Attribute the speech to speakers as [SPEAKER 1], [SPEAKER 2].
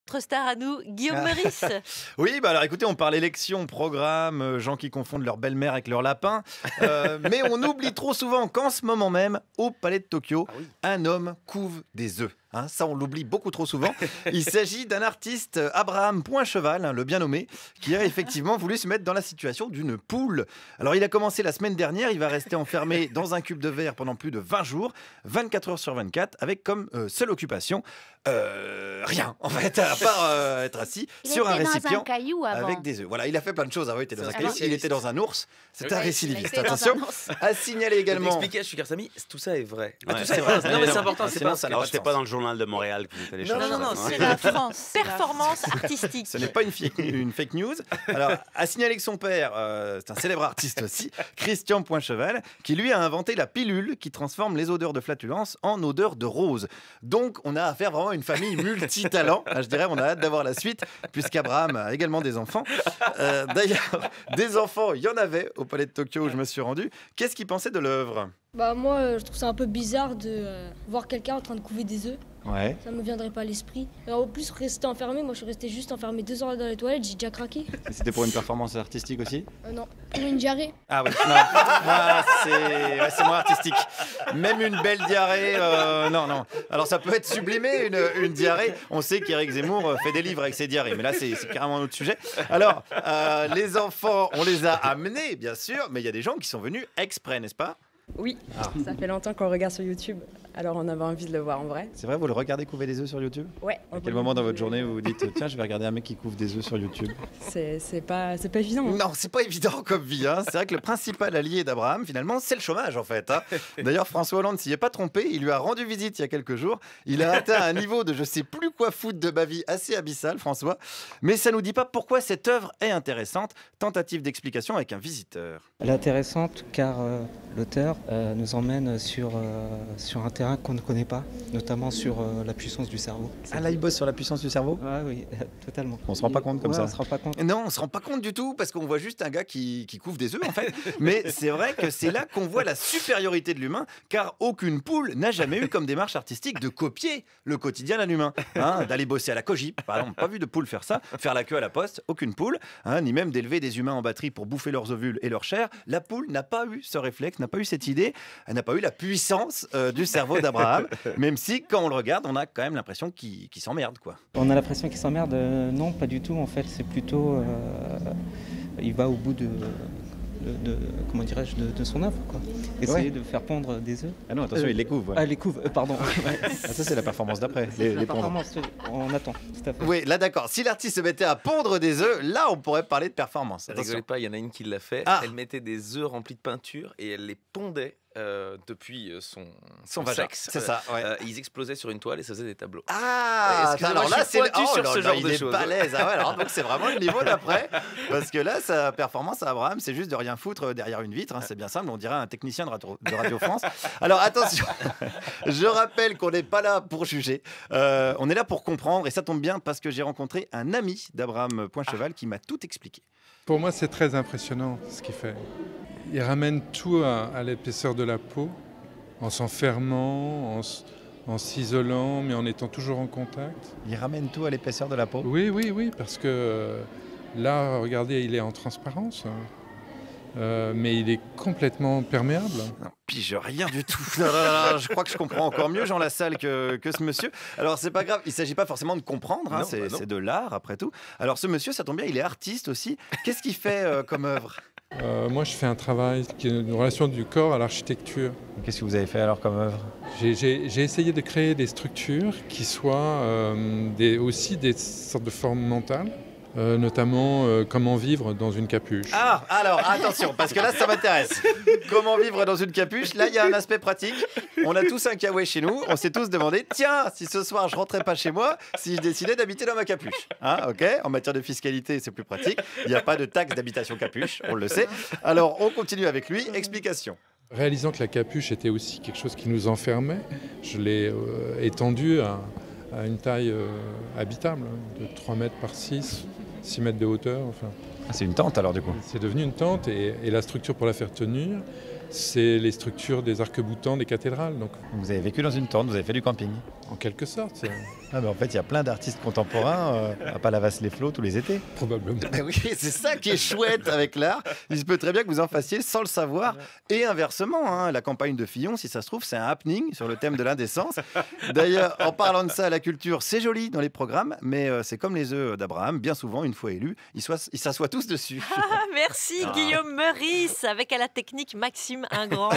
[SPEAKER 1] Notre star à nous, Guillaume Meurice.
[SPEAKER 2] Oui, bah alors écoutez, on parle élection, programme, gens qui confondent leur belle-mère avec leur lapin. Mais on oublie trop souvent qu'en ce moment même, au Palais de Tokyo, un homme couve des œufs. Hein, ça, on l'oublie beaucoup trop souvent. Il s'agit d'un artiste, Abraham Poincheval, le bien nommé, qui a effectivement voulu se mettre dans la situation d'une poule. Alors, il a commencé la semaine dernière. Il va rester enfermé dans un cube de verre pendant plus de 20 jours, 24 heures sur 24, avec comme seule occupation rien, en fait, à part être assis sur un récipient avec des œufs. Voilà, il a fait plein de choses. Avant, il était dans un caillou, il était dans un ours. C'est un récidiviste. Attention, à signaler également.
[SPEAKER 3] Expliquer à Sugar Sammy, tout ça est vrai.
[SPEAKER 4] Ouais.
[SPEAKER 3] Tout ça est vrai. Non, mais c'est important.
[SPEAKER 4] C'est pas ça. Alors, c'était pas dans le journal de Montréal que vous allez chercher.
[SPEAKER 1] Non, c'est la France. Performance artistique.
[SPEAKER 2] Ce n'est pas une fake news. Alors, à signaler que son père, c'est un célèbre artiste aussi, Christian Poincheval, qui lui a inventé la pilule qui transforme les odeurs de flatulence en odeurs de rose. Donc, on a affaire vraiment à une famille multitalent. Je dirais, on a hâte d'avoir la suite, puisqu'Abraham a également des enfants. D'ailleurs, des enfants, il y en avait au Palais de Tokyo où je me suis rendu. Qu'est-ce qu'ils pensaient de l'œuvre ?
[SPEAKER 5] Bah moi, je trouve ça un peu bizarre de voir quelqu'un en train de couver des œufs.
[SPEAKER 2] Ouais.
[SPEAKER 5] Ça me viendrait pas à l'esprit. Alors, en plus, rester enfermé, moi je suis resté juste enfermé 2 heures dans les toilettes, j'ai déjà craqué.
[SPEAKER 2] C'était pour une performance artistique aussi ?
[SPEAKER 5] Non, pour une diarrhée.
[SPEAKER 2] Ah oui, non, c'est moins artistique. Même une belle diarrhée, non. Alors ça peut être sublimé, une diarrhée. On sait qu'Éric Zemmour fait des livres avec ses diarrhées, mais là c'est carrément un autre sujet. Alors, les enfants, on les a amenés, bien sûr, mais il y a des gens qui sont venus exprès, n'est-ce pas ?
[SPEAKER 6] Oui, ça fait longtemps qu'on regarde sur YouTube, alors on avait envie de le voir en vrai.
[SPEAKER 2] C'est vrai, vous le regardez couver des œufs sur YouTube ?
[SPEAKER 6] Ouais.
[SPEAKER 2] À quel moment dans votre journée vous vous dites tiens, je vais regarder un mec qui couve des œufs sur YouTube ?
[SPEAKER 6] C'est pas évident.
[SPEAKER 2] Non, c'est pas évident comme vie. Hein. C'est vrai que le principal allié d'Abraham, finalement, c'est le chômage en fait. Hein. D'ailleurs, François Hollande s'y est pas trompé. Il lui a rendu visite il y a quelques jours. Il a atteint un niveau de je sais plus quoi foutre de ma vie assez abyssal, François. Mais ça nous dit pas pourquoi cette œuvre est intéressante. Tentative d'explication avec un visiteur.
[SPEAKER 7] Elle est intéressante car l'auteur nous emmène sur un terrain qu'on ne connaît pas, notamment sur la puissance du cerveau.
[SPEAKER 2] Ah là, il bosse sur la puissance du cerveau ?
[SPEAKER 7] Ah oui, totalement.
[SPEAKER 2] On se rend pas compte comme ça.
[SPEAKER 7] On se rend pas compte.
[SPEAKER 2] Non, on se rend pas compte du tout parce qu'on voit juste un gars qui couve des œufs en fait. Mais c'est vrai que c'est là qu'on voit la supériorité de l'humain, car aucune poule n'a jamais eu comme démarche artistique de copier le quotidien d'un humain. Hein, d'aller bosser à la Cogip, par exemple, pas vu de poule faire ça, faire la queue à la poste, aucune poule, hein, ni même d'élever des humains en batterie pour bouffer leurs ovules et leur chair. La poule n'a pas eu ce réflexe, n'a pas eu cette idée, elle n'a pas eu la puissance du cerveau d'Abraham, même si quand on le regarde, on a quand même l'impression qu'il s'emmerde, quoi.
[SPEAKER 7] On a l'impression qu'il s'emmerde. Non, pas du tout en fait. C'est plutôt, il va au bout de comment dirais-je, de son œuvre, quoi. Essayer de faire pondre des œufs.
[SPEAKER 2] Ah non, attention, il les couve. Ouais.
[SPEAKER 7] Ah, les couve, pardon.
[SPEAKER 2] Ah, ça, c'est la performance d'après.
[SPEAKER 7] La performance, on attend, tout à fait.
[SPEAKER 2] Oui, là, d'accord. Si l'artiste se mettait à pondre des œufs, là, on pourrait parler de performance.
[SPEAKER 3] Rigolez pas, il y en a une qui l'a fait. Elle mettait des œufs remplis de peinture et elle les pondait depuis son sexe.
[SPEAKER 2] C'est ça, ouais.
[SPEAKER 3] Ils explosaient sur une toile et ça faisait des tableaux.
[SPEAKER 2] Ah, alors là, c'est
[SPEAKER 3] sur ce genre
[SPEAKER 2] il
[SPEAKER 3] de
[SPEAKER 2] est
[SPEAKER 3] choses.
[SPEAKER 2] balèze. Ah ouais, alors donc c'est vraiment le niveau d'après, parce que là, sa performance à Abraham, c'est juste de rien foutre derrière une vitre. Hein, c'est bien simple. On dirait un technicien de Radio France. Alors attention, je rappelle qu'on n'est pas là pour juger. On est là pour comprendre, et ça tombe bien parce que j'ai rencontré un ami d'Abraham Poincheval qui m'a tout expliqué.
[SPEAKER 8] Pour moi, c'est très impressionnant ce qu'il fait. Il ramène tout à l'épaisseur de la peau, en s'enfermant, en s'isolant, mais en étant toujours en contact.
[SPEAKER 2] Il ramène tout à l'épaisseur de la peau ?
[SPEAKER 8] Oui, parce que là, regardez, il est en transparence, mais il est complètement perméable.
[SPEAKER 2] Non, pige rien du tout. Non, je crois que je comprends encore mieux Jean Lassalle que ce monsieur. Alors, c'est pas grave, il ne s'agit pas forcément de comprendre, hein, c'est de l'art après tout. Alors, ce monsieur, ça tombe bien, il est artiste aussi. Qu'est-ce qu'il fait comme œuvre ?
[SPEAKER 8] Moi, je fais un travail qui est une relation du corps à l'architecture.
[SPEAKER 2] Qu'est-ce que vous avez fait alors comme œuvre ?
[SPEAKER 8] J'ai essayé de créer des structures qui soient aussi des sortes de formes mentales, notamment comment vivre dans une capuche.
[SPEAKER 2] Ah, alors attention, parce que là, ça m'intéresse. Comment vivre dans une capuche ? Là, il y a un aspect pratique. On a tous un kawaii chez nous. On s'est tous demandé, tiens, si ce soir je rentrais pas chez moi, si je décidais d'habiter dans ma capuche. Hein, ok ? En matière de fiscalité, c'est plus pratique. Il n'y a pas de taxe d'habitation capuche, on le sait. Alors, on continue avec lui. Explication.
[SPEAKER 8] Réalisant que la capuche était aussi quelque chose qui nous enfermait, je l'ai étendue à une taille habitable, de 3 mètres par 6 mètres de hauteur. Enfin.
[SPEAKER 2] Ah, c'est une tente alors du coup ?
[SPEAKER 8] C'est devenu une tente et la structure pour la faire tenir, c'est les structures des arcs-boutants des cathédrales. Donc.
[SPEAKER 2] Vous avez vécu dans une tente, vous avez fait du camping ?
[SPEAKER 8] en quelque sorte.
[SPEAKER 2] Ah, mais en fait, il y a plein d'artistes contemporains à Palavas-les-Flots tous les étés.
[SPEAKER 8] Probablement.
[SPEAKER 2] Ben oui, c'est ça qui est chouette avec l'art. Il se peut très bien que vous en fassiez sans le savoir. Et inversement, hein, la campagne de Fillon, si ça se trouve, c'est un happening sur le thème de l'indécence. D'ailleurs, en parlant de ça, la culture, c'est joli dans les programmes, mais c'est comme les œufs d'Abraham. Bien souvent, une fois élus, ils s'assoient tous dessus.
[SPEAKER 1] Merci Guillaume Meurice, avec à la technique Maxime Ingrand.